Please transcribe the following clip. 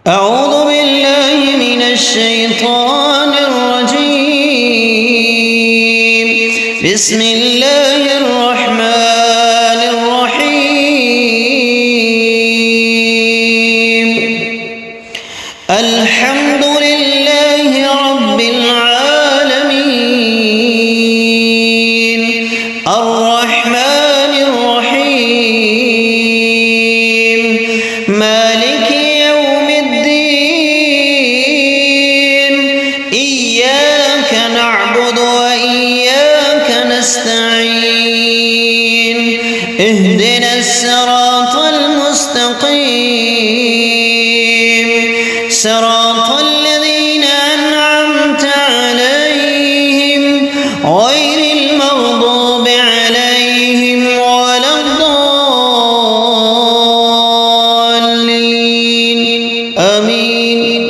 أعوذ بالله من الشيطان الرجيم. بسم الله الرحمن الرحيم. الحمد لله رب العالمين الرحمن الرحيم مالك يوم الدين إياك نعبد وإياك نستعين اهدنا الصراط المستقيم صراط الذين أنعمت عليهم غير المغضوب عليهم ولا الضالين آمين.